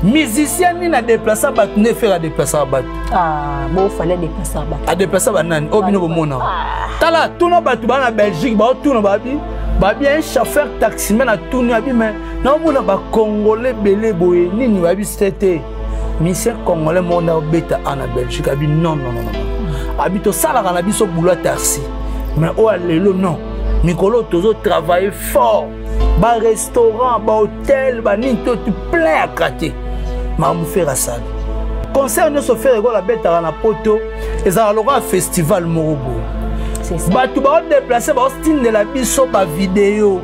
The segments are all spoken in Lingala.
musicien ni na déplacer bat ne faire déplacer bat bon fallait déplacer bat a déplacer ba nani o bino bomona tala tuno bat ba na Belgique ba tuno ba bien chauffeur taximan a tuno abi mais na mona ba congolais belé boye nini ba bi c'était musicien congolais mona beta en Belgique abi non abi to sala kana biso boulot taxi mais o lelo non Mikolo tozo travailler fort ba restaurant ba hôtel ba nini tout plein à crater ma mu faire ça concert ne se fait rigolo la beta na poto ezala loka festival morobo ba tu ba déplacer ba style de la biso ba vidéo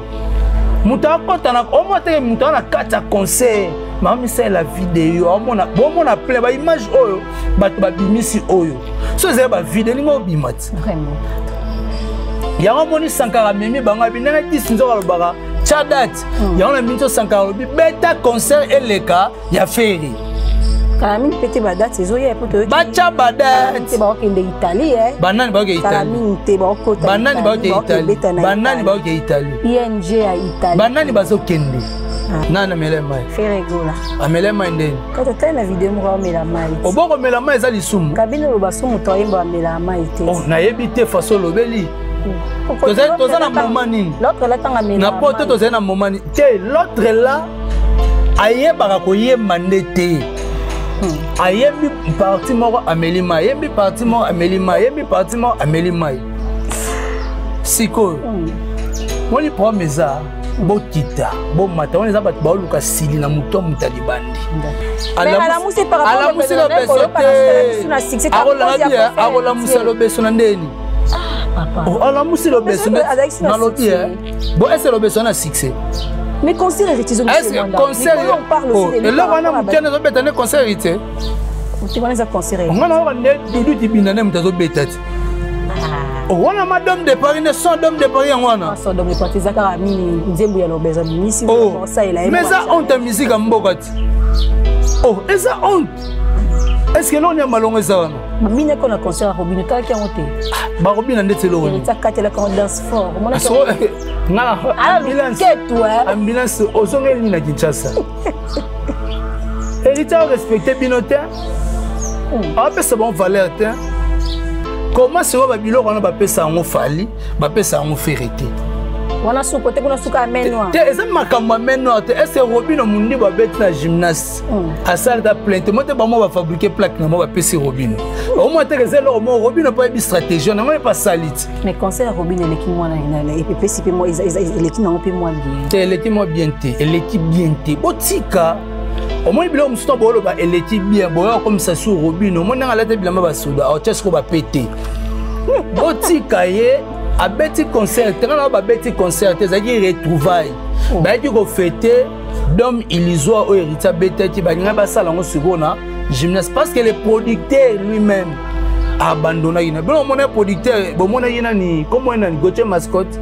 muta kota na o mote muta na kata concert ma mi c'est la vidéo o mona bon mona plein ba image oyo ba tu ba bimisi oyo so ze ba vidéo ningo bimati vraiment yango moni Sankara memi bango binanga 10 nzoka lobaka chadat yango na minto Sankara lobi beta concert eleka ya feri Calamine pété badate ezo ya poto bacha badate ba okende Italie banani ba okende Italie Calamine te ba okota banani ba okende Italie banani ba okende Italie ING ya Italie banani bazo kende nana melema Ferregola amelema ndeni quand tu na vidéo mo mela mai oboko mela mai eza lisumu kabino lo basumu to yemba mela mai te na yebite faso lobeli toza na moment nini l'autre là tanga mela na poto toza na moment nini te l'autre là ayebaka koyemba nde te ayembi parti moko amelima ayembi parti moko amelima ayembi parti moko amelima sikoyo moni problème eza bokita bomata wana eza bato baoluka sili na moto muta libandi alamusi lobeso te akolamusa lobeso na ndeni alamusi lobeso na lobi bo ese lobeso na succès mais concert héritier est-ce que concert on parle aussi de là wana mutene zo beta ne concert héritier tu connais ça concert ngana wana ne dudu tibina ne mutazo beta ti wana madame de Paris ne sont dame de Paris ngwana so dame de Paris zakara mini nzembo ya lobezo misi ça il a mais ça honte musique amboka ti eza honte est-ce que l'on y a malongo ça wana mine ko na concert Robin ta ki ngote ba Robin ndetse lo ni ta katela ko danse fort mona so ngala ambulance ozongeli ni na Kinshasa héritier respecter binote apesa bon valeur te comment c'est va biloko na ba pesa ngo fali ba pesa ngo ferité wana suko te kuna suka amenwa te eza makambo amenwa te est-ce que Robino mundi ba bête na gymnase a salle da plainte mote ba mo ba fabriquer plaque na mo ba pesa Robino au moins te que là mo Robino pas une stratégie na mo pas salit mais conseil Robino l'équipe moi na et puis pesi pe moi l'équipe na pe moi bien te l'équipe moi bien te l'équipe bien te botika au moins biloko musto bolo ba l'équipe bien boyo comme ça sur Robino mo na la te bilamba ba soda o tchesko ba pété botika ye a beti concert tena ba beti concert ezaki retrouvaille ba ki ko fêter d'homme illusoire au héritier beteti ba nga ba sala ngo sukona gymnase parce que le producteur lui-même a abandonné ina bon mon producteur bon mon ina ni comment ina ni Gauthier Mascotte.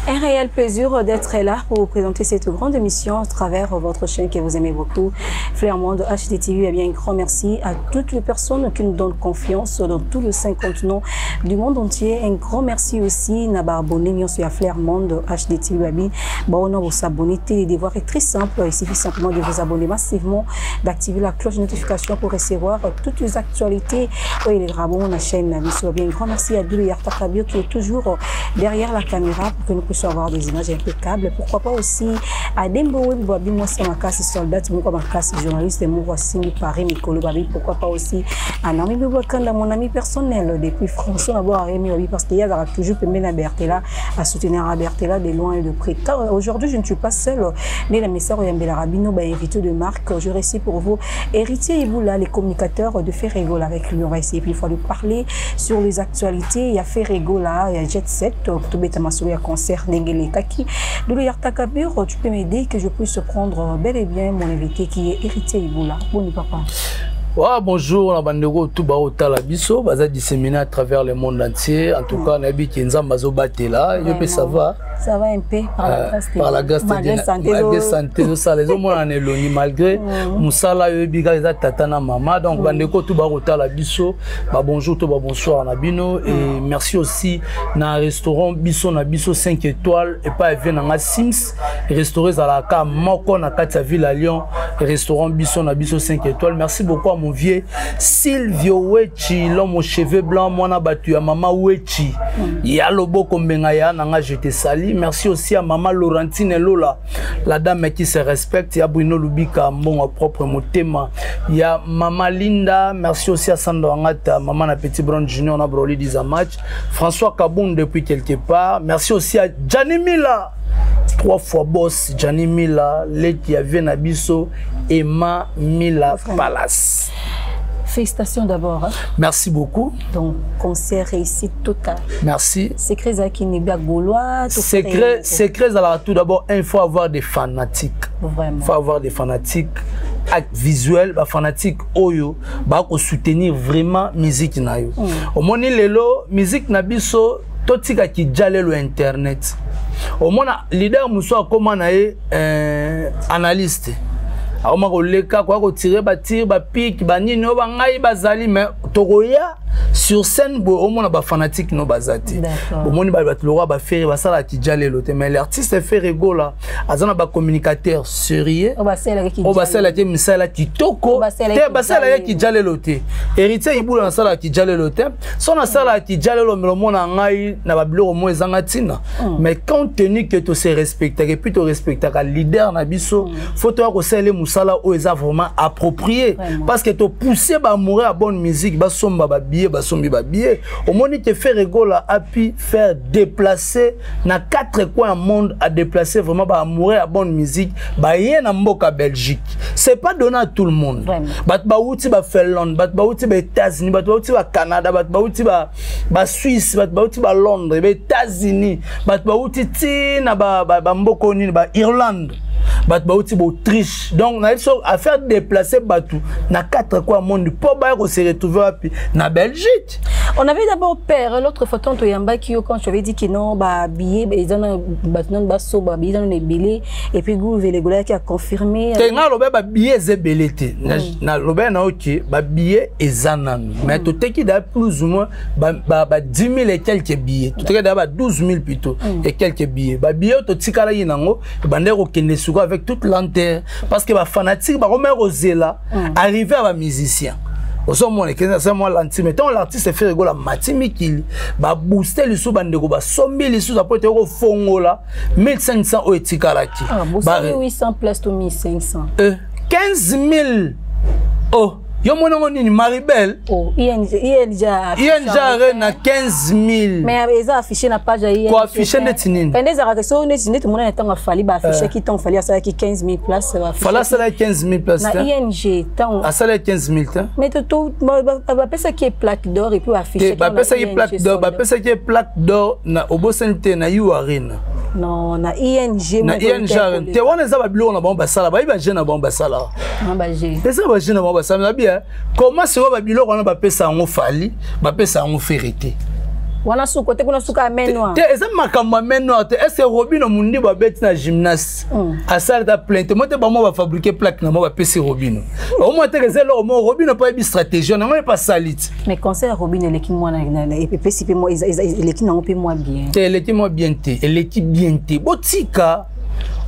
Un réel plaisir d'être là pour vous présenter cette grande émission à travers votre chaîne que vous aimez beaucoup, Flair Monde HDTV. Eh bien, un grand merci à toutes les personnes qui nous donnent confiance dans tous les 5 continents du monde entier. Un grand merci aussi à abonner sur Flair Monde HDTV. Bon, on vous abonner. Les devoirs est très simple. Il suffit simplement de vous abonner massivement, d'activer la cloche de notification pour recevoir toutes les actualités et les rabons de la chaîne. Bien, un grand merci à Doulou Yartakabio qui est toujours derrière la caméra pour que nous puissions avoir des images impeccables. Pourquoi pas aussi à Dembo Web Babi, moi c'est ma casse soldat, moi ma casse journaliste, moi voici Paris Mikolo Babi. Pourquoi pas aussi à Nami Bouakanda, mon ami personnel depuis François d'abord à Rémi Babi parce qu'il y a toujours permis à Bertella à soutenir à Bertella de loin et de près. Aujourd'hui je ne suis pas seule, mais la message Yambela Rabino bah invité de marque. Je récits pour vous Héritier Iboula, les communicateurs de Ferregola avec lui. On va essayer puis il faut lui parler sur les actualités. Il y a Ferregola, il y a Jet Set, tout bêtement sur le concert. Doulou Yartakabio, tu peux m'aider que je puisse prendre bel et bien mon invité qui est Héritier Iboula. Bon papa. Bonjour, la bandeko tout barota la biso, baza disséminé à travers le monde entier. En tout cas, nabi Kenza Mazo Batela, yo ça va. Ça va un peu par la grâce de Dieu. Malgré santé, ça les hommes en éloni malgré musala yo biga za tatana mama. Donc bandeko tout barota la biso, bonjour tout bonsoir na bino et merci aussi na restaurant biso na biso 5 étoiles et pas vient na Sims, restauré à la ka moko na kati ville à Lyon, restaurant biso na biso 5 étoiles. Merci beaucoup à mon vieux Silvio Wechi, l'homme aux cheveux blancs, moi na batu ya mama Wechi. Ya lobo kombenga ya nanga je te salue. Merci aussi à maman Laurentine Lola, la dame qui se respecte. Ya Bruno Lubika, mon propre motema. Ya maman Linda, merci aussi à Sando Angata, maman na Petit Brown Junior na broli disa match. François Kaboun depuis quelque part. Merci aussi à Gianni Mila. 3 fois boss, Gianni Mila, Leti Avien Abisso, Emma Mila Palace. Félicitations d'abord. Hein. Merci beaucoup. Donc, concert réussi total. Merci. Secret Zakinibia Gaulois. Secret, alors tout d'abord, il faut avoir des fanatiques. Vraiment. Il faut avoir des fanatiques. Acte visuel, bah fanatique oyo, bah pour soutenir vraiment musique na yo. Au moni lelo, musique na biso, totika ki jale lo internet. Au mona leader muso comment na analyste. Alors ma koleka quoi ko tirer ba tir ba pique ba nini no ba ngai bazali mais tokoya sur scène bo au moins ba fanatique no bazati bo moni ba batlora ba faire ba sala ki jale lote mais l'artiste fait rigola azana ba communicateur sérieux o ba sala ki misala ki toko te ba sala ki jale lote héritier ibula na sala ki jale lote son na sala ki jale lo mona ngai na ba biloko mo ezanga tina mais compte tenu que to se respecter et puis to respecter ka leader na biso faut to ko sala musala o eza vraiment approprié parce que to pousser ba mourir à bonne musique ba somba ba billet ba sombi ba billet au monde te fait rigola a pu faire déplacer na 4 coins du monde à déplacer vraiment ba mourir à bonne musique ba yé na mboka Belgique c'est pas donné à tout le monde bat ba outi ba Finlande bat ba outi ba États-Unis bat ba outi ba Canada bat ba outi ba Suisse bat ba outi ba Londres ba États-Unis bat ba outi tina ba mboko ni ba Irlande bat ba outi ba Autriche donc on a à faire déplacer batou na 4 coins du monde pour ba ko se retrouver na Belgique. On avait d'abord peur l'autre photo to yamba qui quand je avais dit que non ba billet ils ont batnon ba so ba billet dans les billets et puis gouvernement qui a confirmé tenga lobe ba billet zebelete na lobe na OK ba billet ezanan mais to teki da plus ou moins ba 10 000 et quelques billets to teki da ba 12 000 plutôt et quelques billets ba billet to tikala yinango bande ko kende suko avec toute lenteur parce que ba fanatique ba Romer Ozela arriver à ba musicien au moins c'est moi l'antimeton l'artiste fait rigola matimikili ba booster le sous bande ko ba sombi le sous après ko fongola 1500 o etikalaki ba 800 plus to 1500 15 000 oh yo monongo nini Maribel ING na 15 000 mais ils ont affiché na page ING quoi affiché net nini pendant za question net tout le monde a fallu ba afficher qui ton fallu ça qui 15 000 places fallait ça 15 000 places na ING tant à ça 15 000 mais tout ba pesa qui est plaque d'or et puis afficher ba pesa qui est plaque d'or ba pesa qui est plaque d'or na obosente na you arena non na ING na ING te wana za ba bilo na bomba sala ba iba je na bomba sala ba je ça ba je na bomba sala bien comment c'est ba bilo kana ba pesa ngo fali ba pesa ngo ferité wana su côté kuna suka menwa te eza makambo menwa te est-ce Robino mundi ba beti na gymnase a salle ta plainte mote ba mo ba fabriquer plaque na mo ba pesa Robino au moins te rezelo mo Robino pas une stratégie na mo pas salit mais conseil Robino l'équipe moi na et pesi pe moi l'équipe na pe moi bien te l'équipe moi bien te l'équipe bien te botika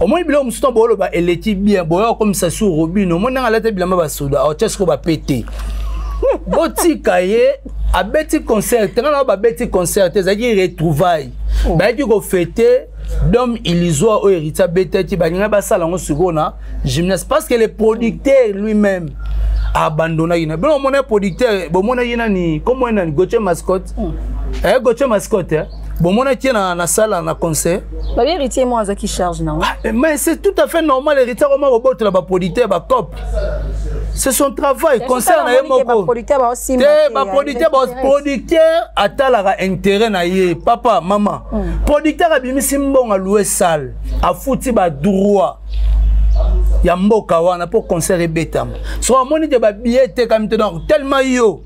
au moins bilo musuto bolo ba l'équipe bien boyo comme ça sur Robino mo na la te bilamba ba soda o tchesko ba pété botika ye a beti concert tena ba beti concert ezaki retrouvaille ba ki ko fêter d'homme illusoire au héritier beteti ba ninga ba sala ngo sukona gymnase parce que le producteur lui-même a abandonné ina bon mon producteur bon mon ina ni comment ina Gauthier Mascotte Gauthier Mascotte bon mon qui na salle na concert ba héritier moi za qui charge non mais c'est tout à fait normal héritier comment robot la ba producteur ba cop c'est son travail concerne moko producteur atala intérêt na ye papa maman producteur abimisi mbonga louer salle a fouti ba droit ya mboka wana pour concert ebetama so amoni te ba billet te comme donc tellement yo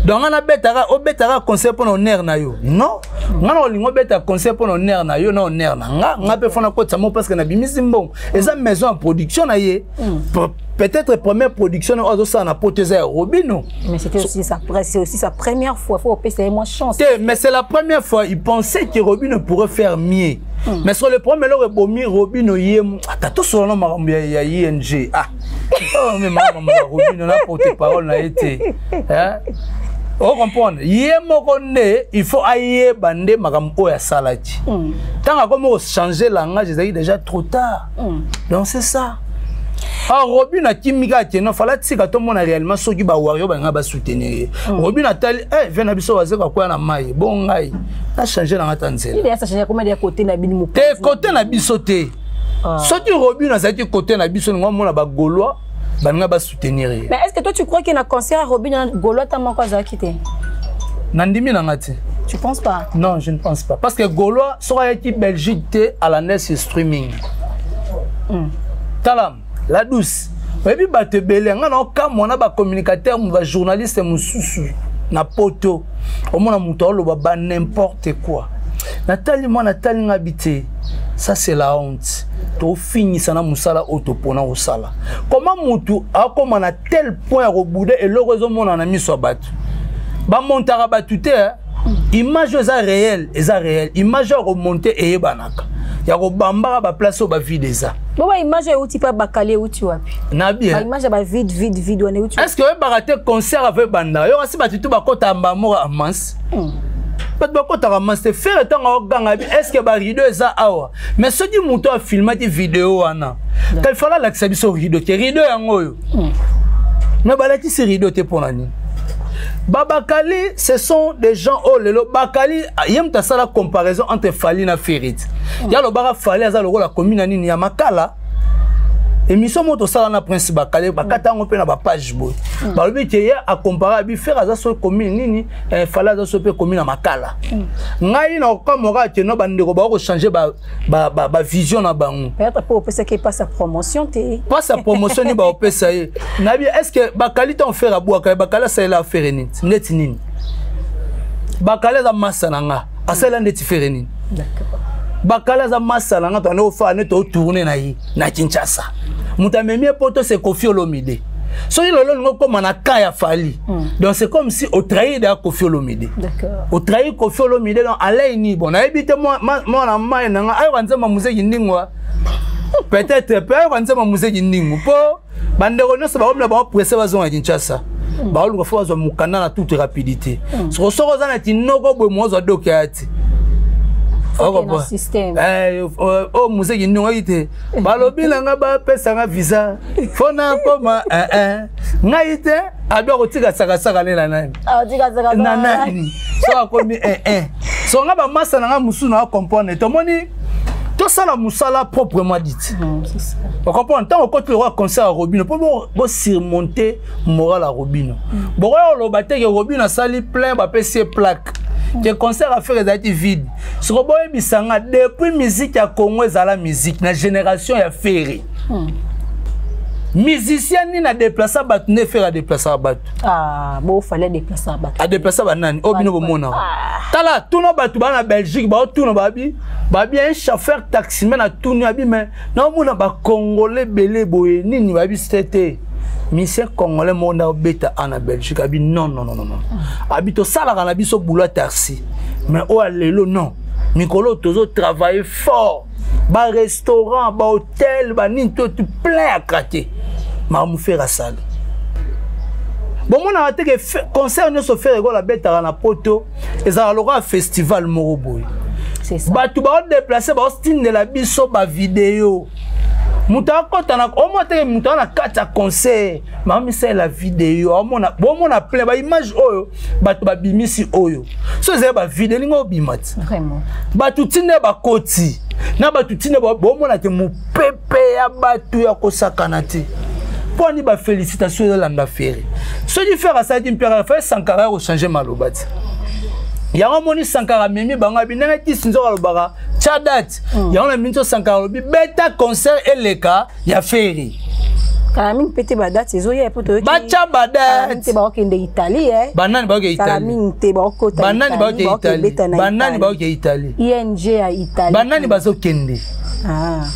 donc on a betara concert pour honneur na yo non ngana olingo beta concert pour honneur na yo na honneur na nga pe fona ko tsamo parce que na bimisi mbongo eza maison en production na ye peut-être première production ozo ça na poteza Robino mais c'était aussi sa première fois faut payer moins chance mais c'est la première fois il pensait que Robino pourrait faire mieux mais sur le premier le rebomi Robino yem atato solo na makambo ya ING oh mais maman Robino na porte-parole na été hein on comprend il faut ailler bande makambo ya salati tant comme changer langage c'est déjà trop tard donc c'est ça. Robin a kimika teno fala tsika to mona réellement soki ba wario ba nga ba soutenir Robin atali vient na biso waze kwa na mai bon ngai na changer na ngatanzela il a changer comme des côté na bini te côté na biso te soki Robin a zaki côté na biso ngo mona ba gaulois ba nga ba soutenir mais est-ce que toi tu crois qu'il y a un concert à Robin na gaulois ta mako za quitté nandimi na ngati tu penses pas non je ne pense pas parce que gaulois sera équipe Belgique te à la NES streaming talam la douce et puis ba te belé ngana okamona ba communicateur ba journaliste mususu na poto omona muto oloba ba n'importe quoi Nathalie moi Nathalie ngabité ça c'est la honte to finisa na musala otopona osala comment mutu akoma na tel point rebouder et l'heureusement mona na miso batu ba montara batute image eza réel image remonter et banaka ya ko bamba ba place au ba vide ça bon ba image ya uti pa bakale uti wapi na bien ba image ba vide wana uti est-ce que ba rater concert avec banda yo asi batutu ba kota mbamora amance pas ba kota amance te faire tant ganga est-ce que ba rideau ça awa mais ce qui muto a filmé des vidéos wana qu'il fallait l'accès sur rideau que rideau yango yo mais ba la ti rideau te pour nani Babakali, ce sont des gens oh lelo Bakali, yem ta sala comparaison entre Fali na Ferit. Ya lo bara Fali aza lo la commune nini ya Makala. Émission moto sala na Prince Bakali bakata ngo pe na ba page boy. Ba lobi ke ya a comparer bi faire aza so commune nini Fali aza so pe commune na Makala. Ngai na ko mora ke no bandeko ba ko changer ba vision na bango. Peut-être pour penser qu'il passe sa promotion té. Pas sa promotion ni ba opesa ye. Na bien est-ce que Bakali t'en faire abou ka Bakala ça la faire net nini. Bakala za massa nanga asala net faire nini. D'accord. Bakala za massa nanga to no fa ne to tourner na yi na Kinshasa. Mutamemie poto c'est Koffi Olomide. So il lolo ngo comme na kaya Fali. Donc c'est comme si au trahir de Koffi Olomide. D'accord. Au trahir Koffi Olomide donc allez ni bon na ebite moi na mai nanga ay wanzema muzeki ndingwa. Peut-être peut wanzema muzeki ndingu po bandeko no se ba omla ba presser bazo na Kinshasa. Ba oluka fo bazo mukana na toute rapidité. So soko za na tinoko bwe mozo dokati. Oh système oh musiki ndingo ite balobi nga ba pesa nga visa fona koma ngaite adwa kotika saka lela nani tika nani so akomi so nga ba masa nga musu na comprendre to moni to sala musala proprement dit on comprend tant au côté le concert à Robino pour surmonter moral à Robino bon lo batte que Robino sali plein ba PC plaque que concert à faire des vide. Ce que boy bisanga depuis musique à Congo la musique na génération ya ferry. Musicien ni na déplacer bat ne faire déplacer bat. Ah bon fallait déplacer bat. A déplacer bat nani obino bomona. Tala tout no batu ba na Belgique ba tout no babi un chauffeur taximan na tout no abi mais na mona ba congolais belé boye nini babi c'était Monsieur congolais monda beta en Belgique abi non abi to sala kana biso boulot taxi mais o alelo non Mikolo tozo travailler fort ba restaurant ba hôtel ba ni tout plein à craquer ma mu faire salle bon mon a été que concert ne se fait la beta na poto et ça alors festival moroboy c'est ça ba tu ba déplacer ba style de la biso ba vidéo Muta kota na omote muta na kata concert mami c'est la vidéo omona bomona plein ba image oyo batu ba bimisi oyo so ze ba vidéo lingo bimati vraiment batu tine ba koti na batu tine ba bomona te mu pepe ya batu ya kosakana te poni ba félicitations de landa faire ce qui faire ça dit Pierre faire Sankara au changer malobati Yango moni Sankara memi banga binanga ti sinzo alobaka chadat yango na minto Sankara lobi beta concert eleka ya ferry Kalamine pété badate ils ont y a pour te bacha badate te ba okende Italie banani ba okende Italie Kalamine te ba okota banani ba okende Italie banani ba okende Italie ING à Italie banani ba okende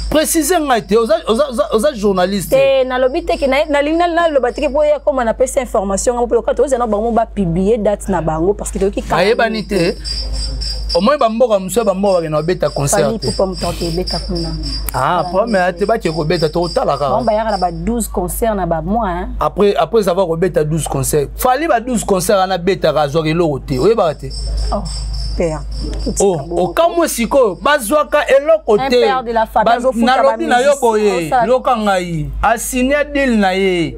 préciser ngate oza journaliste na lobite ke na linga na lobate ke boya comme on appelle cette information pour le cas to na bango ba publier date na bango parce que to ki ka yebani te au moins bamboka muso bamboka na beta concert pour pas mutoke beta kuna après mais te ba ke ko beta to tala ka on ba yaka na ba 12 concerts na ba mois après avoir ko beta 12 concerts fali ba 12 concerts na beta ka zo ke lokote oyeba te au cas moi siko bazwaka eloko te na lobi na yo boye loka ngai asigné deal na ye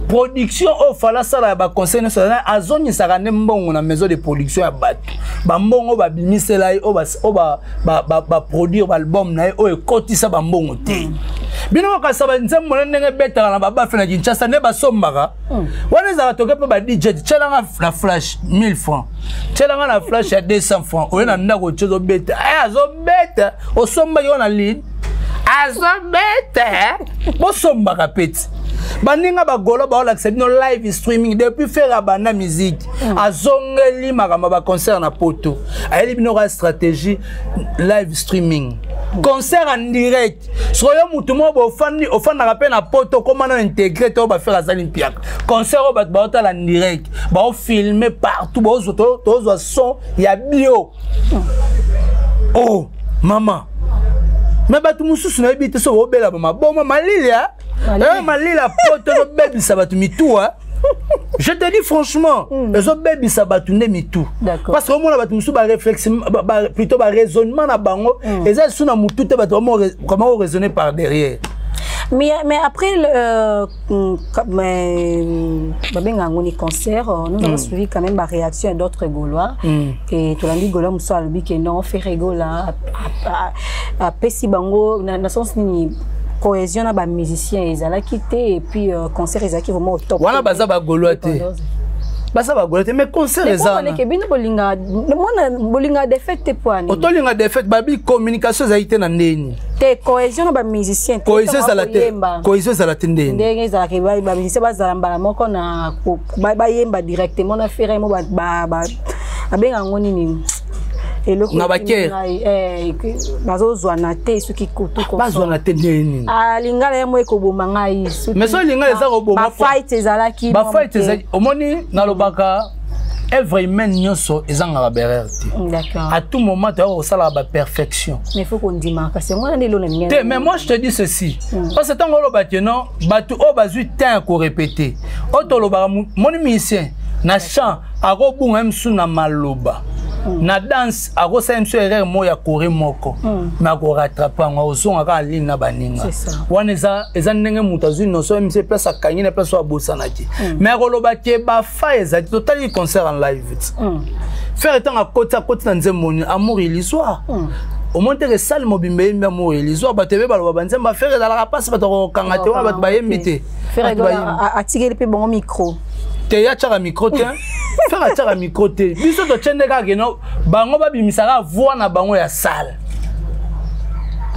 production au fala sala ba conseil national azoni saka ne mbongo na maison de production ya bato ba mbongo ba bimisela o ba produire ba album na o ekotisa ba mbongo te bino ka saba nzembo ndenge beta na ba fe na Kinshasa ne ba sombaka wana za toke pe ba DJ chelanga na flash 1000 francs chelanga na flash ya 200 francs o na ndako chozo beta azo beta o somba yo na lead azo beta bo sombaka peti baninga bagolo ba olaxer no live streaming depuis faire bana musique azongeli makamba ba concert na poto ayeli bino ka stratégie live streaming concert en direct soyo mutu mo bo ofanda ka pe na poto comment na intégrer to ba faire azali piaka concert o ba otala en direct ba o filmer partout ba ozo son ya bio oh mama mais batu mususu na bité so obela mama bon mama lilia malila poto baby sabatu mitua je te dis franchement les autres baby sabatu ne mitou parce que au moins batu musu ba réflexion plutôt ba raisonnement na bango et ça sous na mutu te batu comment raisonner par derrière mais après babenga ngoni concert nous avons suivi quand même la réaction d'autres Gaulois et tout l'andi Gaulois muso albi que non fait rigola a pesi bango na sens ni cohésion na ba musiciens ezala quitté et puis concert ezaki vraiment au top wana baza ba Gaulois te basa ba Gaulois te mais concert ezala mais que bino bolinga défaite poani otolinga défaite babi communication zaité na ndeni te cohésion na ba musiciens cohésion ezala te ndeni ndenge ezala ke ba musiciens bazala mbala moko na ba yemba directement na faire mo ba abenga ngoni ni na bakere bazozwa na te soki kutu ko bazwa na te nini lingala yemo ekoboma ngai mais so lingala eza koboma ba fight ezalaki ba fight ezali omoni na lobaka œuvre humaine nyonso ezanga ba erreur te d'accord à tout moment tu as sala ba perfection mais faut qu'on dima parce que moi ndelo na ngene mais moi je te dis ceci parce que tango lobaki non batu o bazui temps ko répéter o to lobaka moni musicien na chant akobunga msu na maloba na danse ako sa msu erreur mo ya kore moko na ko rattraper ngo ozonga ka ligne na baninga wana eza ndenge mutu azui no so mse place akangi na place abosana ti mais ko lobaki ba fa ezali totally concert en live faire tant à côté na nzembo amour illusoire au moins que salle mobimbe yemba amour illusoire batebe baloba banzemba faire dans la passe bato kanga te wana bat bayembite faire atigeli pe bon micro te ya tchaka micro te faire tchaka micro te biso to tchende ka geno bango babimisaka voix na bango ya salle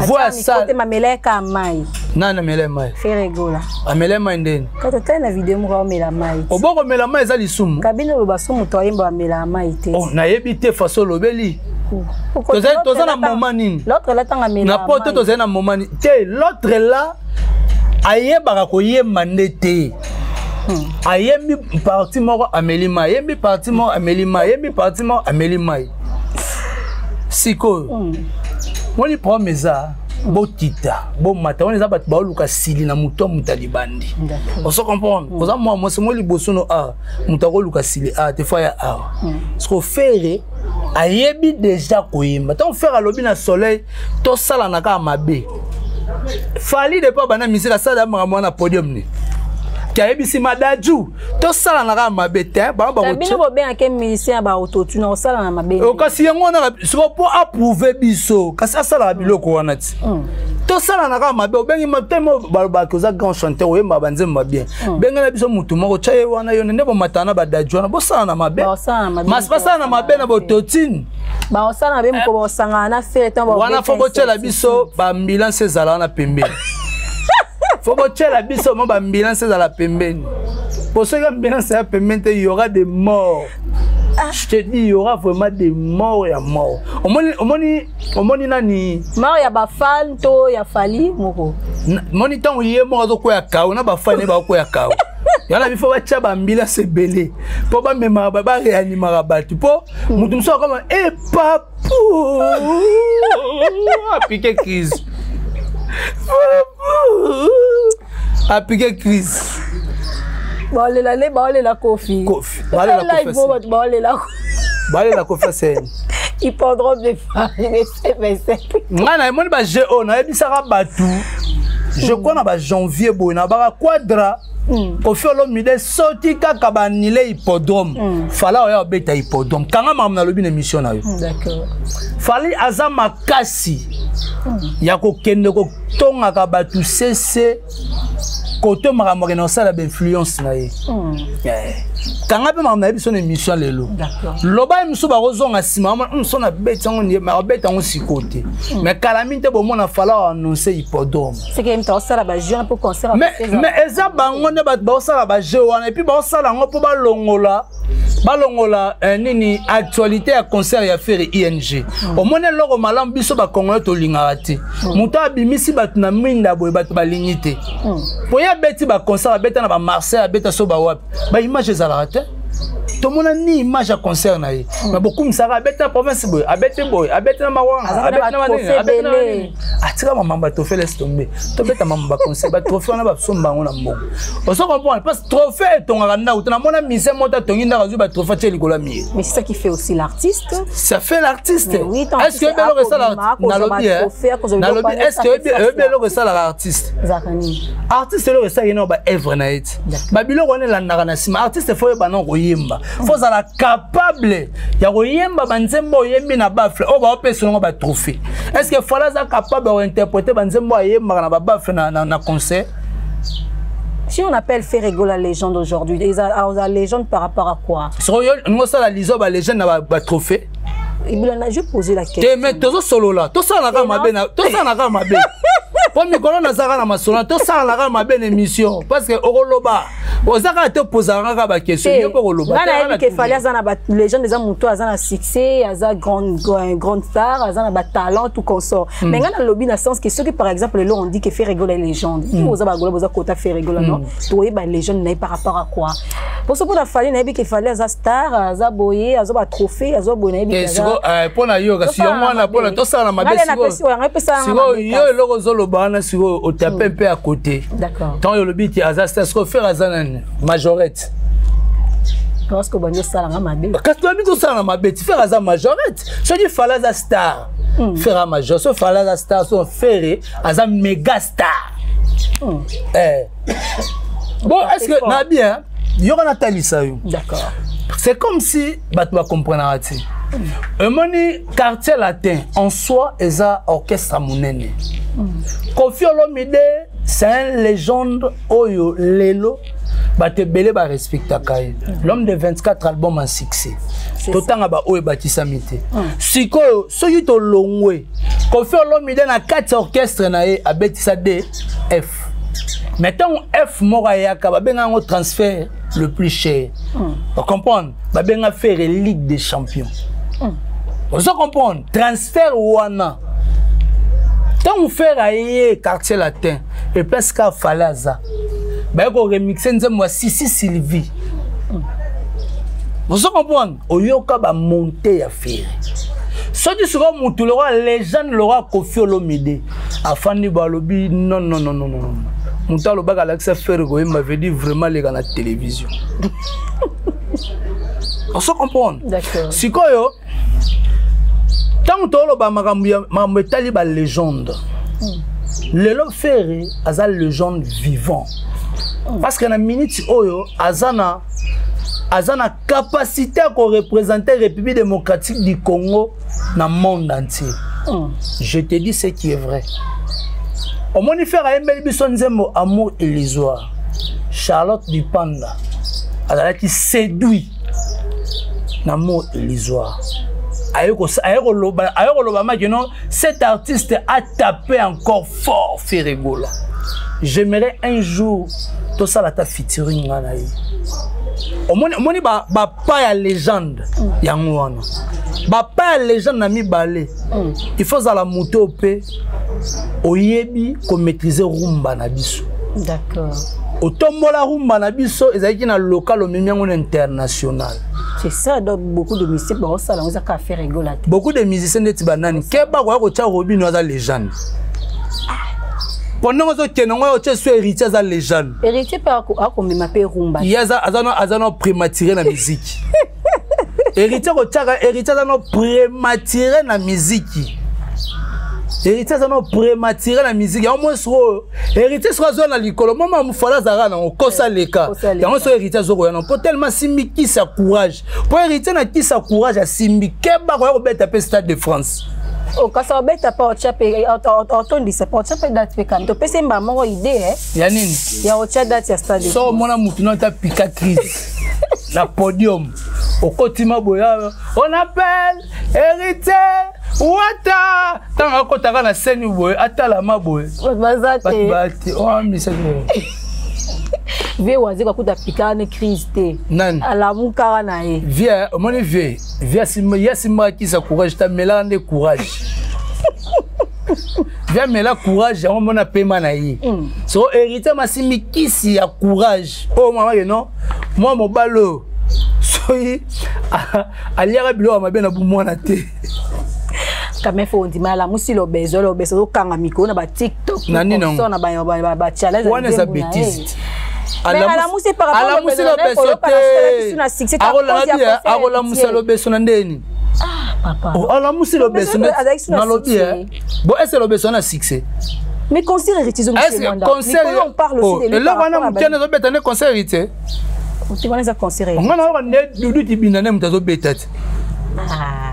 voix ya salle te mameleka mai nana mele mai faire rigola amele mai ndeni kato te na video mo mela mai oboko mela mai za lisumu kabino lo basumu to yemba mela mai te oh na yebi faso lobeli toza na moment nini l'autre là tanga mela na poto toza na moment te l'autre là ayebaka koyemba ndete ayembi parti moko ameli mai ayembi parti moko ameli mai ayembi parti moko ameli mai siko moni promesa botita bomata on eza bato baoluka sili na muto mutali bandi on se comprend oza moi c'est moi liboso no a muto akoluka sili a te fois ya a ce qu'on fait ayebi déjà koyemba tant faire alobi na soleil to sala na ka mabe fali de pas bana misika sala makambo na podium ni kaebisi madaju to sala na ka mabe te ba ba ko bino bobe ake musicien ba autotune o sala na mabe o kasi yango na so pour approuver biso kasi asala biloko wana ti to sala na ka mabe obengi matemo ba ko za grand chanteur oyemba banzemba bien benga na biso mutu moko chaye wana yo ndebo matana ba daju wana bo sala na mabe mas pa sala na mabe na bototine ba o sala na be mko bo sanga na fere tan ba wana fo bo chela biso ba ambulance ezala na pembe Faut que la biso mo ba ambulance à la pembeni. Pour ceux qui ambulance à la pembeni, il y aura des morts. Je te dis, il y aura vraiment des morts et morts. Au moni nani. Mort ya ba fan to ya fali moko. Moni tant y est mort do ko ya kao na ba fan ba ko ya kao. Yala bifo ba tcha ba ambulance belé. Po ba mema ba réanimer batu. Po mutu mso comme eh papou. A piqué crise. A piqué crise. Balé la coffee. Balé la coffee. Hippodrome de femmes. Ngana moni ba GO na ebisaka batu. Je connais ba janvier boy na ba quadra. Kofi Olomide sorti kaka ba nile hippodrome. Fala oya beta hippodrome. Kanga mam na lobi na émission na yo. D'accord. Fali azama kasi. Ya ko kende ko tonga ka batu cc. Koto makambo na sala ba influence na ye. Kanga pe mam na biso na émission lelo. D'accord. Loba mso ba rozonga sima mso na beta ngo ma beta ngo sikote. Mais calamité bo mona fala annoncer hippodrome. C'est que mta sala ba jeune pour concert. Mais eza bango ne ba sala ba jeu wana et puis ba sala ngo po ba longola nini actualité ya concert ya faire ING. Au moins loko malam biso ba Congolais to lingati. Muta bimisi batu na minda boy batu ba lignité. Po ya beti ba concert beta na ba Marseille beta so ba wap. Ba image ezalaka. Tout le monde a ni image à concert na ye. Mais beaucoup m'sara beta province boy, abete na mawanga, abete na manene. Atira maman ba to fait laisse tomber. To beta maman ba concert ba trophée na ba somba ngona mbongo. On se comprend parce que trophée ton randa ou na mona mise mota tongi na razu ba trophée teli kola mi. Mais c'est ça qui fait aussi l'artiste. Ça fait l'artiste. Est-ce que belo resta l'artiste? Na lobi est-ce que belo resta l'artiste? Zakani. Artiste le resta yeno ba œuvre na it. Ba bilo kone la na sima artiste faut ba non koyemba. Faut être capable ya koyemba banzembo yembi na bafle o ba opesa ngo ba trophée. Est-ce que fala za capable d'interpréter banzembo yemba na ba bafle na concert? Si on appelle Ferrego la légende aujourd'hui, la légende par rapport à quoi? Sur nous ça la liso ba légende na ba trophée. Je posé la question. Mais tozo solo là, to ça na ka mabena, to ça na ka mabena. Pour me connaître na zaka na masolo, to ça na ka mabena émission parce que oroloba ozaka te posanga ka ba question yo ko loba. Ngana ke fallait azana ba légende des amuto azana succès, aza grande star, azana ba talent tout consort. Mais ngana lobby na sens que ceux qui par exemple là on dit que Ferrego la légende. Oza ba gola boza kota Ferrego là non. Toi ba légende na par rapport à quoi? Pour ce pour la fallait na bi ke fallait aza star, aza boyer, aza ba trophée, aza boyer na bi. Pona yo kasi yo mwana pona to sala mabesi siko yo eloko zoloba na siko o taper peu à côté. D'accord. Tant yo lobi ti azasta ce ko faire azana majorette. Parce que banyo sala nga mabe. Kasi to bito sala mabe ti faire azana majorette. So di fala za star. Faire major so fala za star so faire azana méga star. Bon est-ce que na bien yo na talisa yo. D'accord. C'est comme si tu vas comprendre. Un moni quartier latin en soi est un orchestre monene. Kofi Olomide c'est une légende oyo lelo bate belé ba respecta kai. L'homme de 24 albums en succès. Totanga ba oyo batisa mité. Siko soki to longwe. Kofi Olomide na 4 orchestres na ye abetisa D F. Mettons F Morayaka ba benga ngo transfert le plus cher. Vous comprenez? Ba benga faire Ligue des Champions. Vous comprenez? Transfert wana. Tant on fait aïe quartier latin et presque à Falaza. Ba ko remixer nzembo Sisi Sylvie. Vous comprenez? Oyoka ba monter ya faire. Ce qui sera mutu le roi légende le roi Kofi Olomide. Afandi balobi non. Moutalo baga l'accès Ferrego, il m'avait dit vraiment les gars à la télévision. On se comprend. D'accord. Si quoi yo, tant que tu as ma taliba légende, le lot ferré a une légende vivant. Parce que la minute oyo azana capacité à représenter la République démocratique du Congo dans le monde entier. Je te dis ce qui est vrai. Au moins, il fait un bel bisonzemo amour illusoire. Charlotte Dupanda, elle a qui séduit l'amour illusoire. Cet artiste a tapé encore fort Ferrego. j'aimerais un jour tout ça la ta featuring ngana yi omoni ba pa ya légende ya ngwana ba pa ya légende na mi balé il faut za la moto pe oyebi ko maîtriser rumba na biso. D'accord. Otombola rumba na biso ezaki na local au même international. C'est ça, donc beaucoup de musiciens bon ça on a qu'à faire rigoler. Beaucoup de musiciens de Tibanani keba kwa ko tia Robin za légende. Pendant que tu es héritier de légende. Héritier par comme m'appelle rumba. Il y a azano prématuré la musique. Héritier azano prématuré la musique. Héritier azano prématuré la musique. Ya moins so héritier so na likolo mama mufala zara na kosa leka. Ya moins so héritier zo ya na po tellement simbi qui sa courage. Pour héritier na qui sa courage a simbi keba ko beta pe Stade de France. Oh, quand ça va être pas au chapé, on dit ça pas au chapé date fait quand tu peux c'est ma mon idée hein. Yanine. Ya au chat date ya Stade. So mona mutu na ta pika crise. La podium. Au kotima boya, on appelle héritier Wata. Tant à côté na scène boy, atala ma boy. Bati. Oh misa. Vie wazi kwa kuta pika ne crise te. Nan. Ala mukara na ye. Vie, moni vie. Vie simba qui sa courage ta melande courage. Vie mela courage, on mona paiement na ye. So héritier masimi qui si a courage. Oh maman non. Moi mon balo. Soyi aliara bilo ma bena bu mona te. Quand faut on dit mal la musi lo bezo kanga miko na ba TikTok. Nani non. So na ba challenge. On est sa bêtise. Mais à la mousse par rapport à la succès la mousse lo beso na ndeni. Ah papa. Oh la mousse lo beso na lobi bon est-ce lo beso na succès. Mais concert héritier zo on parle aussi de lui. Là on a mutana zo betane concert héritier. Tu connais ça concert héritier. On a ne dudu tibinane mutazo betati.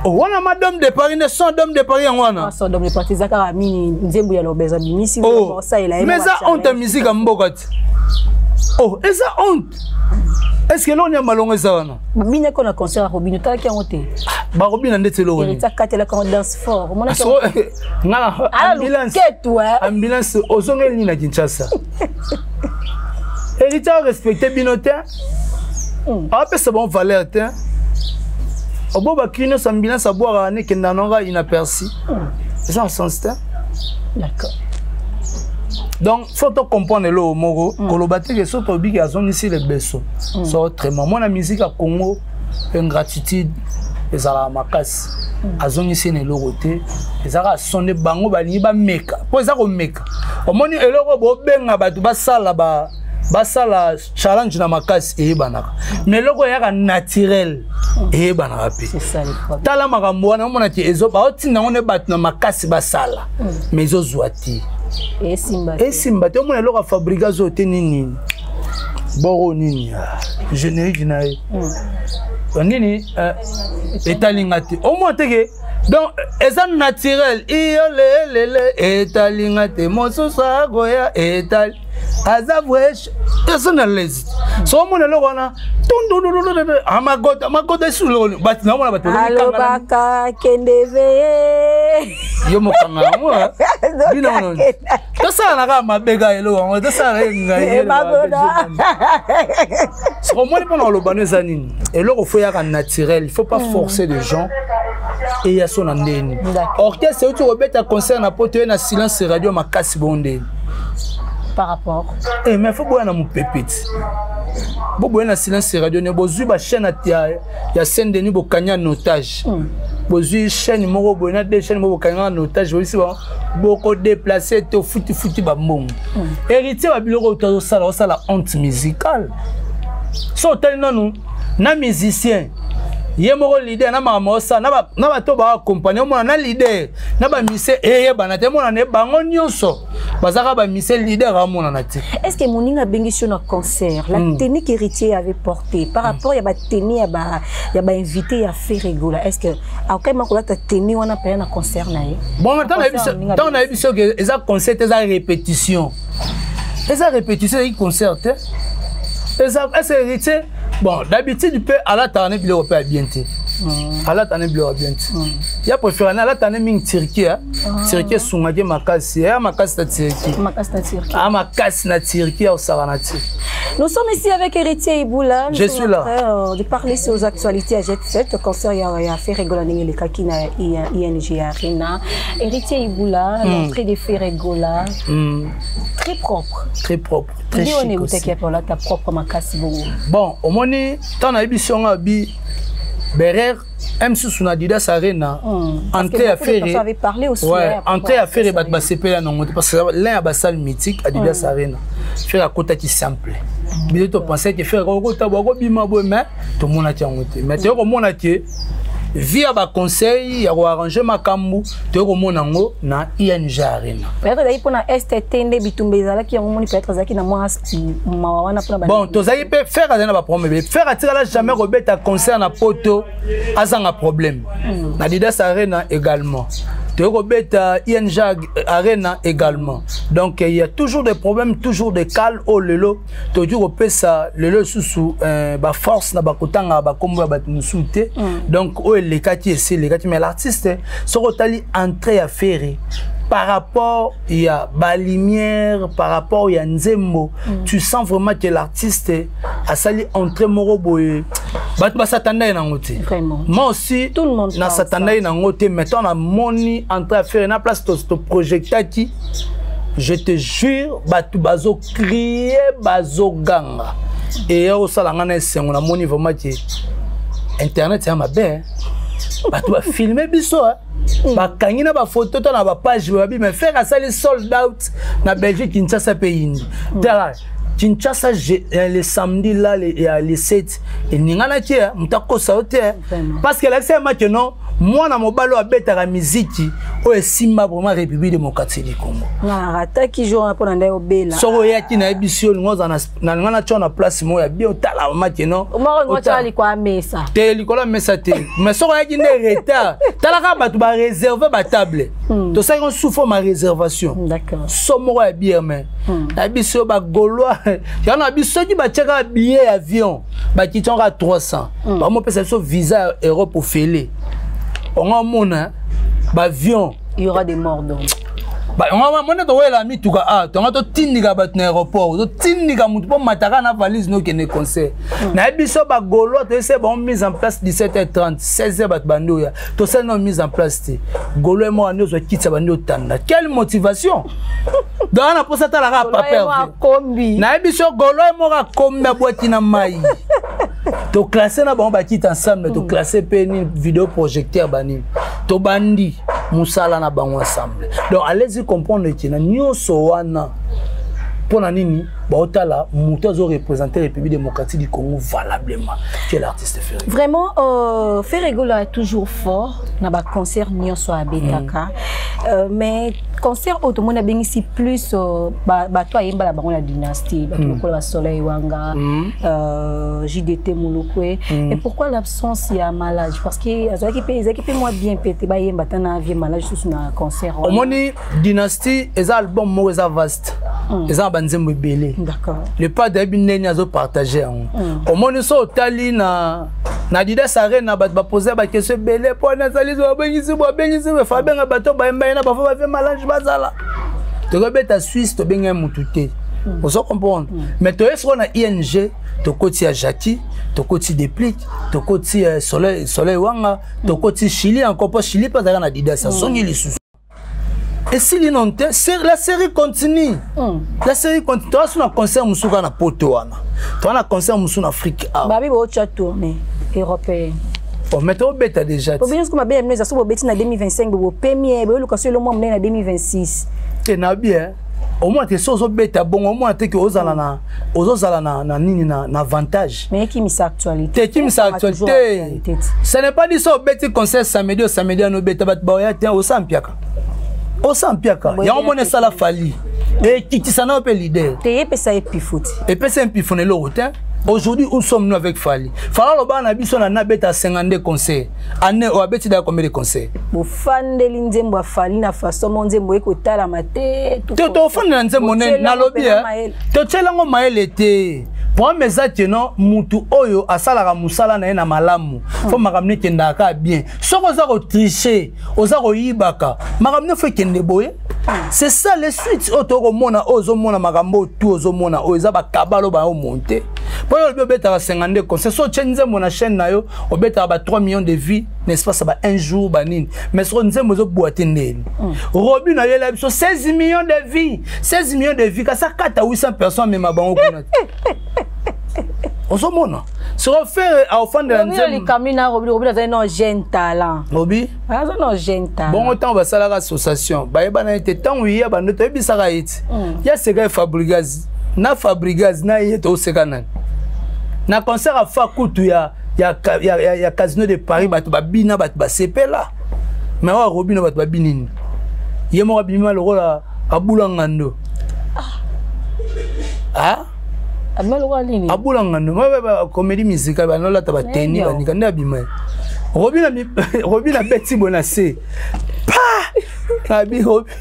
Oh on a madame de Paris ne son dame de Paris en wana. Son dame de Paris zakara mini nzembu ya lo beso bimisi ça il a. Mais ça on ta musique mbokati. Oh, et ça honte. Est-ce que l'on y a malongé ça wana? Bine qu'on a concert à Robin, tu as qui a monté? Bah Robin a ndete lo. Il t'a caté la quand danse fort. Mon ambulance. Ambulance ozongeli ni na Kinshasa. Héritier respecté binotin. Après c'est bon valeur tin. Obo ba krino ambulance à boire ane kendanonga inaperçu. C'est ça en sens tin. D'accord. Donc, faut comprendre le mot. Kolobate que so to bigi azon ici les beso. So très maman la musique à Congo, ingratitude, les ala makas. Azon ici ne loroté, les ala sonne bango bali ba meka. Po za ko meka. Omoni eloko bo benga ba ba sala challenge na makas e banaka. Mais loko ya naturel e banaka pe. C'est ça le problème. Tala makambo wana mona ti ezo ba otinda ngone bat na makas ba sala. Mais zo zwati. Et Simba. Et Simba, tu as le fabriqué zoté nini. Boro nini. Générique naï. Nini. Etalingate. Au moins tege. Donc, est naturel. Iole etalingate. Moso sa goya etal. Azavwesh. Personnalisé. So mon le wana. Amagoda sur le bâtiment. Allo baka kendeve. Yo mokanga moi. Bino non. To ça na ka mabega elo ngo to ça nga yelo. So moi pendant le baneza nini. Elo ko foya ka naturel, il faut pas forcer les gens. Et ya son andeni. Orchestre tu rebeta concert na poto na silence radio makasi bonde. Par rapport. Eh mais faut boire na mon pépite. Bobo na silence radio ne bozu ba chaîne ya scène de ni bokanya en otage. Bozu chaîne moko boina de chaîne moko bokanya en otage aussi boko déplacer to futi ba mbongo. Héritier ba biloko to sala honte musicale. So tel non na musicien yemoko leader na mamosa na ba to ba accompagner mo na leader na ba mise bana te mo na ne bango nyonso bazaka ba mise leader a mo na te. Est-ce que moninga bengi sur un concert la tenue qu'héritier avait portée par rapport ya ba tenue ya ba invité à faire rigoler est-ce que après makola ta tenue wana pa na concert na ye bon tant na ebiso que eza concert eza répétition il concert eza héritier. Bon, d'habitude, tu peux aller à la tannée, bien. À la tannée, bien. ya préféré na la tane ming Turquie Turquie sungake makasi ya makasi na Turquie makasi na Turquie au savanati. Nous sommes ici avec Héritier Iboula. Je suis là de parler sur les actualités à Jet Set concert ya fait rigola ningi le kakina ING Arena. Héritier Iboula, l'entrée des Ferregola très propre très chic aussi. Ta propre makasi bon au moni tant émission bi Berer MC Suna Adidas Arena entrée à faire entrée à faire bat CP non parce que l'un a basal mythique Adidas Arena faire à côté qui simple mais tu pensais que faire au côté ba bima bo mais tout monde a tiangote mais tu ko mona que via ba conseil ya arranger makambu tu ko mona ngo na ING Arena peut-être d'ailleurs pour na STT bitumbe zala qui on peut-être zaki na moi mawana pour na bon to zayi peut faire na ba problème faire atira la jamais rebête à concert na poto azanga problème na Adidas Arena également tu rebête ING Arena également donc il y a toujours des problèmes toujours des cales au lelo tu dis repé ça lelo sous ba force na ba kotanga ba kombo ba musuté donc les quartiers c'est les quartiers mais l'artiste se retali entrée à faire par rapport il y a ba lumière par rapport il y a nzembo tu sens vraiment que l'artiste a sali entrée moroboye ba s'attendait na ngoté vraiment moi aussi tout le monde na s'attendait na ngoté maintenant na moni entrée à faire na place to projectaki je te jure batu bazo crier bazo ganga et au salanga na sengo na moni vraiment que internet c'est ma belle batu ba filmer biso ba kangina ba photo to na ba page ba bi mais faire ça les sold out na Belgique Kinshasa pays Kinshasa les samedis là les 7 et ningana tia mutako sauté parce que l'accès maintenant moi na mobalo abeta la musique o esimba vraiment République démocratique du Congo na rata ki jour pour na ndeo bela so ya ki na ebisio ngoza na ngana tona place mo ya bio tala maintenant mo ngoza ali kwa mesa te likola mesa te mais so ya ki ne retard tala ka batu ba réserver ba table to ça on souffre ma réservation d'accord so mo ya bien mais na bisio ba gaulois ya na bisio ki ba tcheka billet avion ba ki tonga 300 ba mo pesa so visa Europe pour fêler on a mon avion il y aura des morts donc bah on a mon la mituka ah tu as to tindika bat na aéroport to tindika mutu po mataka na valise no kene concert na biso ba golo te c'est bon mise en place 17h30 16h bat bando ya to c'est non mise en place te golo mo ando zo kitsa bando tanda quelle motivation dans na posa ta la ka pa perdre na biso golo mo ka komba boîte na mai to classer na bon ba kit ensemble to classer peni vidéo projecteur bani to bandi musala na bango ensemble donc allez-y comprendre que na nyoso wana pona nini ba otala muto zo représenter République démocratique du Congo valablement quel artiste Ferregola vraiment Ferregola est toujours fort na ba concert nyoso a betaka mais concert automone bien ici plus ba toi yemba la bango la dynastie ba to la soleil wanga JDT Mulukwe et pourquoi l'absence ya malade parce que azaki pe moi bien pété ba yemba tana vie malade sous na concert omoni dynastie ez album mo ez vaste ez banzembo belé d'accord le pas d'abin nenya zo partager omoni so tali na Adidas Arena ba poser ba question belé pour na sali zo bengisi fa benga bato ba yemba na ba fa fait malade bazala to rebeta Suisse to benga mututé on se comprendre mais to est sur na ING to koti ya Jackie to koti Déplique to koti soleil wanga to koti Chili encore pas Chili pas dans Adidas ça songi les sous et si l'inonte la série continue la série continue toi sur un concert musuka na poto wana toi na concert musu na Afrique ba bi bo cha tourner européen on met au bêta déjà pour bien ce que ma bien nous ça so bêta na 2025 bo premier bo location le mois na 2026 et na bien au moins tes choses bêta bon au moins te que ozala na nini na avantage mais qui mis actualité ce n'est pas dit ça bêta concert samedi no bêta bat ba ya te au sampiaka ya on ça la fali et qui ça na pe leader te pesa epifoot et pesa epifone le rotin aujourd'hui où sommes-nous avec Fali lo ba na biso na beta 52 concerts année o abeti da combien de concerts bo fande linzembo Fali na façon monzembo ekotala mate to fande na nzembo na lobi to tselango maele te Pour mes attenants, mutu oyo asala musala na ena malamu. Faut makamne kendaka bien. So oza ko tricher, oza ko yibaka. Makamne faut kende boye. C'est ça les suites auto mona ozo mona makambo tout ozo mona oza ba kabalo ba monter. Pour le beta 52 comme c'est so chenze mona chaîne na yo, o beta ba 3 millions de vies, n'est-ce pas ça ba un jour banine. Mais so nze mozo boite ndeli. Robi na yo la biso 16 millions de vies, 16 millions de vies, ka ça 4 à 800 personnes même bango kuna. Ozo mona. Se refaire à offendre de nzembo. Robi kamina robi za non jeune talent. Robi? Ah non jeune talent. Bon autant va ça la association. Ba yeba na été tant oui ya ba noto ebisaka iti. Ya sega Fabregas. Na Fabregas na yeto sekana. Na concert à Fakutu ya Casino de Paris batu babina batu ba sepela. Mais wa Robino batu babinini. Yemo babima le rôle à Boulangando. Ah? Abulangando ma comédie musicale ba nola taba teni ba nikanda bima. Robina beti bonase. Pa! Abi Robi.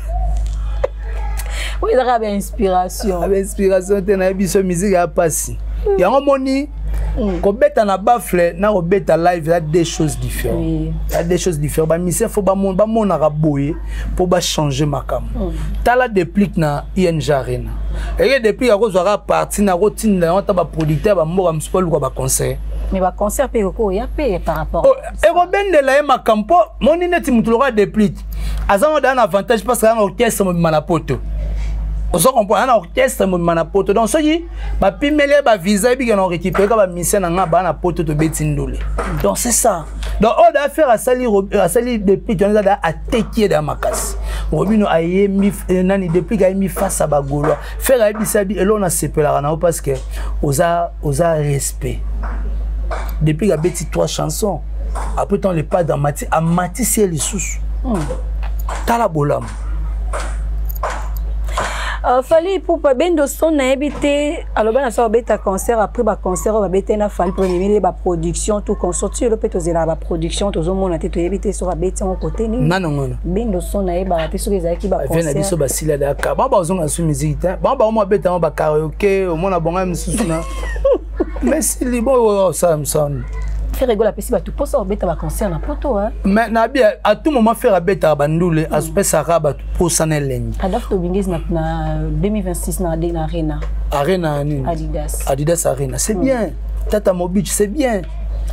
Oui, il y a une inspiration. Avec inspiration, tu as une musique à passer. Il y a un moni, quand on a bafle, na robeta live, il y a des choses différentes. Il y a des choses différentes. Bah, mission faut ba mon araboyer pour ba changer ma cam. T'as la déplique na ING Arena. Et depuis à cause aura parti na routine na on t'a ba producteur ba mora m'spol quoi ba concert. Mais ba concert pe ko ya paye par rapport. Et Robin de la ma campo, mon ineti mutulora déplique. Azan on a un avantage parce que un orchestre manapoto. On se comprend un orchestre mon poto donc ce qui ba pimele ba visa et puis on récupère ba mission na ba na poto to betindole. Donc c'est ça. Donc on doit faire à sali depuis on a attaquer dans ma casse. Robino a mis nani depuis qu'il a mis face à bagolo. Faire à bisabi et là on a séparé na parce que osa respect. Depuis qu'il a bêti 3 chansons. Après on les pas dans Mati à Mati c'est les sous. Tala bolam. Fallait pour pas bien de son habité alors ben ça bête concert après ba concert va bête na fallait premier ba production tout consorti le peut la ba production tout le monde a été habité sur bête en côté ni non ben de son ba te sur les qui ba concert vient na biso ba sila da ka ba bazonga su musique ta ba mo bête ba karaoke au monde bonga msusu na mais si libo ça me sonne faire rigoler la tout pour ça bête ba concert na poto hein mais na bien à tout moment faire bête à bandoule aspect sara ba pour ça na ligne adapte bingis na 2026 na arena ni Adidas arena c'est bien tata mobile c'est bien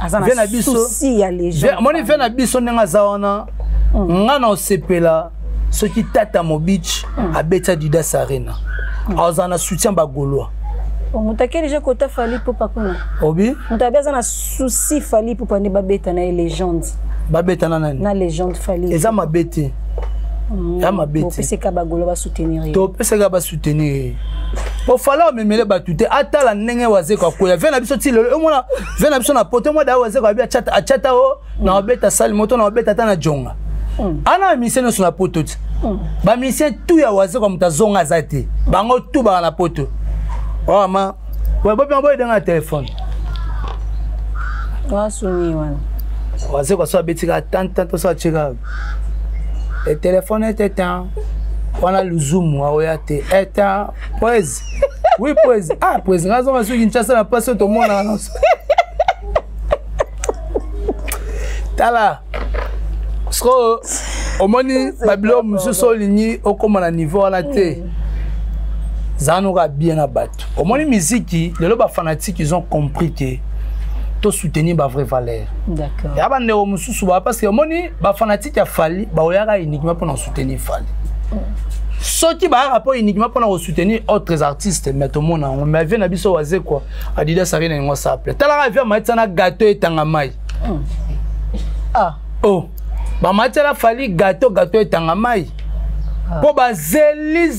vient na biso si ya les gens moi ni vient na biso nga zawana nga na sepela ce qui tata mobile à beta Adidas arena azana soutien ba golois. On t'a quel déjà côté fallait pour pas qu'on. Obi. On t'a besoin d'un souci fallait pour pas ne pas bêter na légende. Ba bêter na légende fallait. Eza ma bêter. Ya ma bêter. Pour PCK bagolo va soutenir. To PCK va soutenir. Pour falloir me mêler batute ata la ndenge waze kwa koya. Vient na biso ti le mona vient na biso na poto moi da waze kwa bia chata o na bêta sal moto na bêta ta na jonga. Ana mission sur la poto. Ba mission tout ya waze kwa mtazonga zate. Bango tout ba na poto. Oh ma, ouais bon bien dans un téléphone. Ouais sonner ouais. Ouais c'est quoi ça betika tant ça tchega. Le téléphone est éteint. On a le zoom ouais té éteint. Pause. Oui pause. Ah pause. Raison à ceux qui ne chassent la passe tout le monde là. Tala. Sco au moni bablo monsieur Soligny au comme à niveau à la té. Zanora bien abattu. Au moins les musiques, les fanatiques, ils ont compris que tout soutenir ba vraie valeur. D'accord. Et abandé au mususu parce que au moins les fanatiques a fallu, ba oyara uniquement pour soutenir fallu. Ce qui va rapport uniquement pour soutenir autres artistes, mais tout le monde on m'a vu na biso waze quoi. Adidas arena ngo s'appelle. Tala vient mettre na gâteau et tangamai. Ah. Oh. Ba matcha la fallu gâteau et tangamai. Pour zeli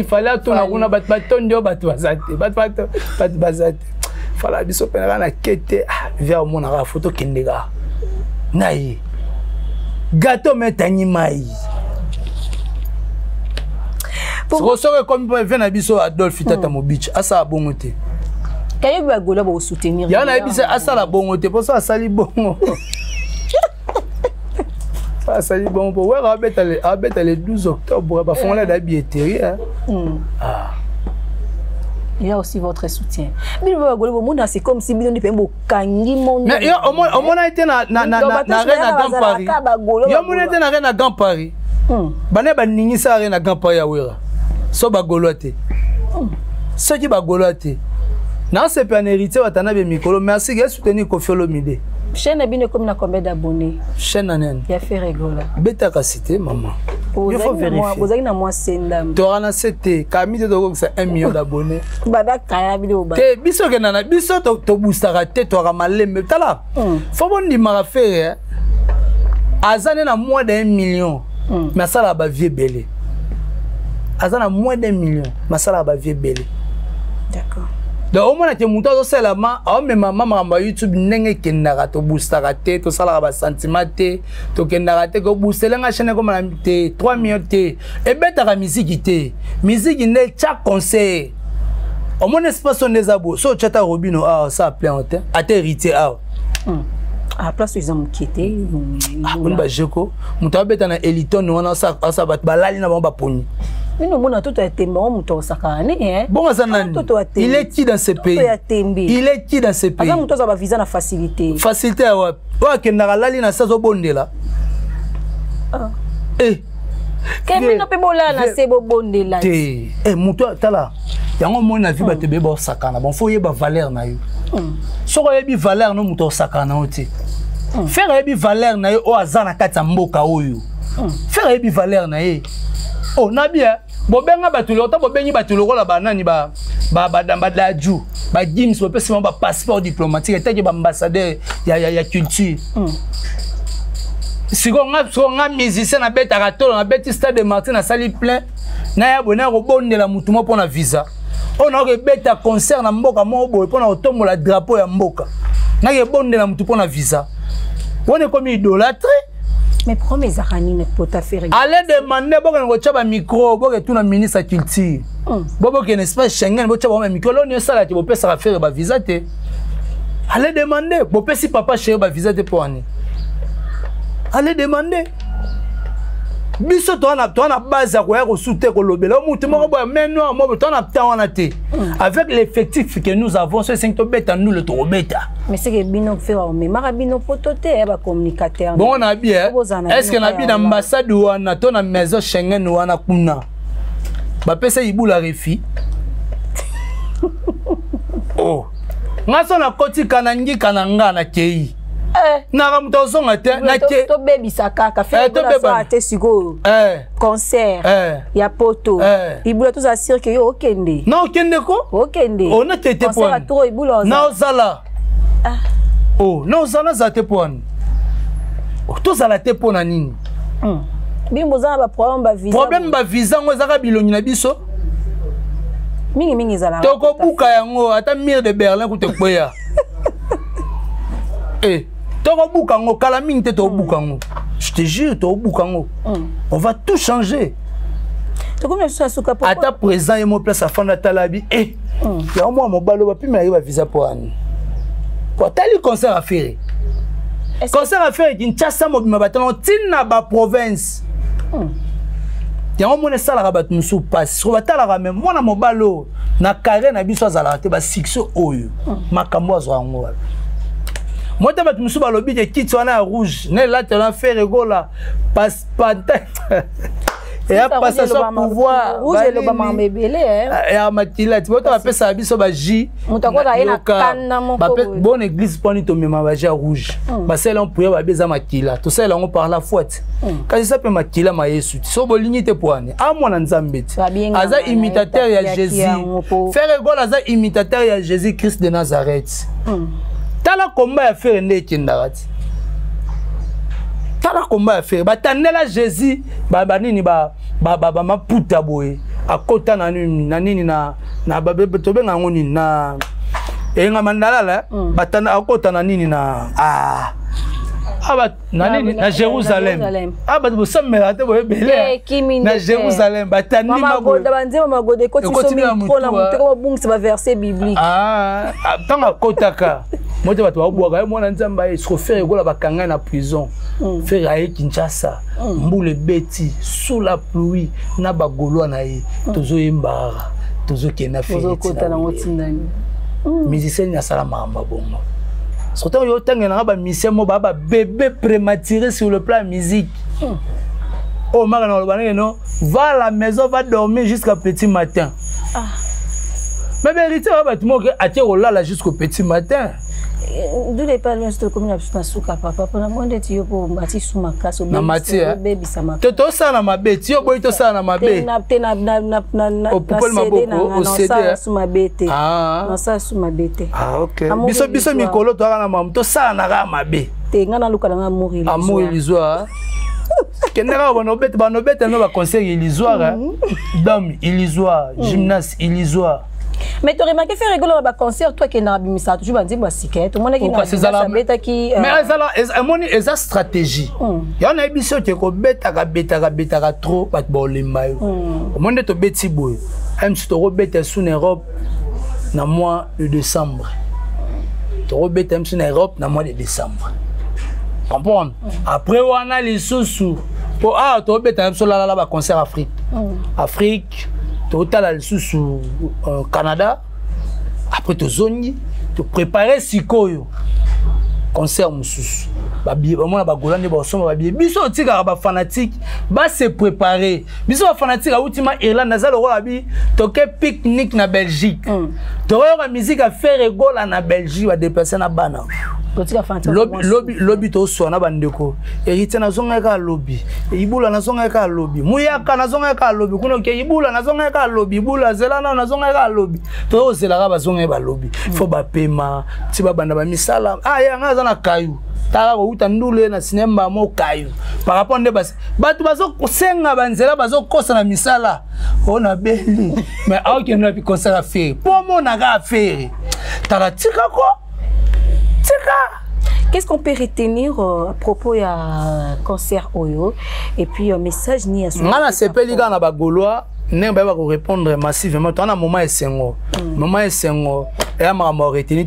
fallait tout na kuna batondo batwazate bazate fallait biso pena na kete vers mon na photo kindega nayi gâteau metani mai pour ça comme vient na biso Adolphe tata mobich asa bongote kayo ba gola ba soutenir ya na biso asa la bongote pour ça sali bongo. Ça dit bon pour voir le 12 octobre bah font la billetterie hein. Ah. Il y a aussi votre soutien. Mais c'est comme si vous avez kangi mon. Mais au moins été na Grand Paris. Yo mon été na Grand Paris. Bana ba ningi sa na Grand Paris ya wera. So ba golote. So qui ba golote. Na c'est pas un héritier watana be mikolo. Merci de soutenir Koffi Olomide. Chaîne Abine comme na combien d'abonnés? Chaîne nanen. Ya fait rigola. Beta ka cité maman. Il faut vérifier. Vous avez na moi sendam. Torana c'était Camille de c'est 1 million d'abonnés. Bada kaya vidéo ba. Te biso ke nana biso to boostara te to ramalembe tala. Faut bon di mara faire. Azane na moins d'1 million. Mais ça là ba vie belé. Azana moins d'1 million. Mais ça là ba vie belé. D'accord. Donc au moins que muto so la ma au même maman YouTube nenge kendaka to boostara te to sala ba sentiment te to kendaka te ko booster la chaîne comme na te 3 millions te et betaka musique te musique ne chaque concert au moins espace on les abo so chata robino ah ça plante a te héritier ah à place ils ont quitté on ba jeko muto beta na Eliton on ça bat balali na ba poni. Mais nous, on a tout été mort, on a bon, il est qui dans ce pays? Il est qui dans ce pays? On a un visa de facilité. Facilité, ouais. Ouais, que n'a la ligne à ça, bonne là. Eh. Qu'est-ce que vous avez fait bonne là? Eh, mouto, t'as là. Il y a un moment où on a vu que tu as sakana. Bon, faut y avoir valeur na yo. Si on a eu valeur, non, mouto sakana oti. Faire y valeur na yo, o azana kata mboka oyo. Faire y valeur na yo. Oh, na bien. Bobenga batulo ta bobengi batulo la banani ba daju ba Gims ba pesa ba passeport diplomatique teke ba ambassadeur ya culture. Si nga musicien na beta ratolo na beti stade de Martin na sali plein na ya bona ko bondela mutu mo pona visa. On a ke beta concert na mboka mo boy pona otombola drapeau ya mboka. Na ke bondela mutu pona visa. On est comme idolâtre. Mais pourquoi mes aranis ne peuvent pas faire? Allez demander bon que tu micro, bon que tu na ministre culture. Bon que n'est pas Schengen, bon tu as un micro, là on est ça là tu peux ça faire ba visa te. Allez demander, bon si papa chéri ba visa te pour année. Allez demander. Biso to na base quoi ko souté ko lobela mutu mo bo mais non mo to na temps on a té. Avec l'effectif que nous avons ce 5 to beta nous le to beta. Mais c'est que bino faire mais marabino pototé ba communicateur. Bon on a bien. Est-ce que na bien ambassade ou na to na maison Schengen ou na kuna. Ba pesa ibula refi. Oh. Ngaso na koti kanangi kananga na kei. Na mutozonga te na ke to baby sakaka fait na te sigo concert ya poto ibula to za cirque yo okende na okende ko okende on a tete point to ibula na ozala oh na ozala za te point to zala te pona nini bimbo za ba problème ba visa ngo za ka bilongi na biso mingi zala to ko buka yango ata mire de Berlin ku te kweya Toko bukango, kalaming te to bukango. Je te jure, to bukango. On va tout changer. À ta présent, il m'a place à fond de talabi. Eh, il y a un mois, mon balo va plus m'arriver à visa pour Anne. Pour tel concert à faire. Concert à faire, il y a un chasse mobile, ma tina ba province. Il y a un mois, ça la rabat nous sous passe. Sur la tala même, moi, mon balo, na carré, na biso zalate, ba sixo oyo. Ma kamoise en moi. Moi, je me suis dit que qui tu as rouge, là tu as fait rigola, passe pas et à passer son pouvoir. Rouge et le bama mebele et à Matila, tu vois tu appelles ça biso ba J. Bonne église pour nous tomber ma baja rouge. Ba c'est là on pourrait ba beza Matila. Tout ça là on parle la faute. Quand ça peut Matila ma Yesu. So bolingi te poane. A moi na Nzambe. Aza imitateur ya Jésus. Faire rigola aza imitateur ya Jésus Christ de Nazareth. Tala combat à faire ne kindarati. Tala combat à faire. Ba tanela Jésus ba nini ba puta boy. Akota na nini na babe to benga ngoni na enga mandala la ba tana akota na nini na aba na nini na Jérusalem. Aba bo samela te boy belé. Na Jérusalem ba tanima mama goda banze mama goda ko tisomi ko na muteko bungsi ba verset biblique. Tanga kotaka. Moi, je vais te voir, moi, je suis faire na prison. Faire à Kinshasa, Mboule Betty, sous la pluie, na bagolo na ye, tozo imbara. toujours qui n'a fait musicien n'a sala mamba bongo surtout yo tanga na ba musicien mo ba bébé prématuré sur le plan musique oh mara na lobana non va à la maison va dormir jusqu'à petit matin mais vérité va tout monde a tiré là jusqu'au petit matin. D'où les parents de commune na suka papa pour la monde tu pour bâtir sous ma casse au baby sama toto ça na mabe tu boy to ça na mabe na au poupole maboko au CD sous ma bête na ça sous ma bête OK biso mikolo to na mam to ça na ga mabe te ngana luka na mourir amour illusoire kenera banobete no ba conseil illusoire dame illusoire gymnase illusoire. Mais tu as remarqué faire rigoler à concert toi qui n'a bimisa toujours bandit moi siket tout le monde qui n'a beta qui mais eza stratégie ya na biso te ko beta trop pat bolima yo monde to beti boy même si to beta sous Europe na mois de décembre to beta sous Europe na mois de décembre comprendre après on a les sous pour to beta sous la ba concert Afrique total al sous Canada après to zoni to préparer sikoyo concert mususu ba bi ba mona ba golande ba soma ba bi biso tika ba fanatique ba se préparer biso ba fanatique a ultima Irlande na zalo ba bi toke pique-nique na Belgique to la musique a faire rigole na Belgique ba déplacer na bana lobby to so na bandeko hérité na zonga ka lobby ibula na zonga ka lobby muyaka na zonga ka lobby kuno ke ibula na zonga ka lobby ibula zela na zonga ka lobby to zela ka ba zonga ba lobby fo ba pema ti ba banda ba misala ya nga na kayu tala ko utandule na cinéma mo kayu par rapport nde bas batu bazo senga banzela bazo kosa na misala ona beli mais aucun na pi concert à faire pour mon na ga faire tala tika ko tika. Qu'est-ce qu'on peut retenir à propos ya concert Oyo et puis un message ni à ce ngana sepeli ga na ba golois ne ba ko répondre massivement to na moment esengo et ma retenir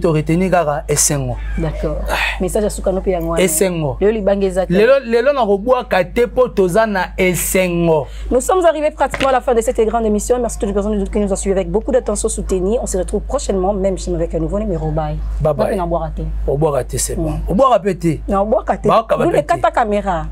kaka esengo. D'accord. Message à sukano pe yango esengo lelo libangeza lelo na roboa kate po tozana esengo. Nous sommes arrivés pratiquement à la fin de cette grande émission. Merci à toutes les personnes qui nous ont suivis avec beaucoup d'attention soutenue. On se retrouve prochainement même avec un nouveau numéro. Bye bye. On boit raté. On boit raté c'est bon. On boit répéter. Non, on boit raté. Nous les quatre caméras.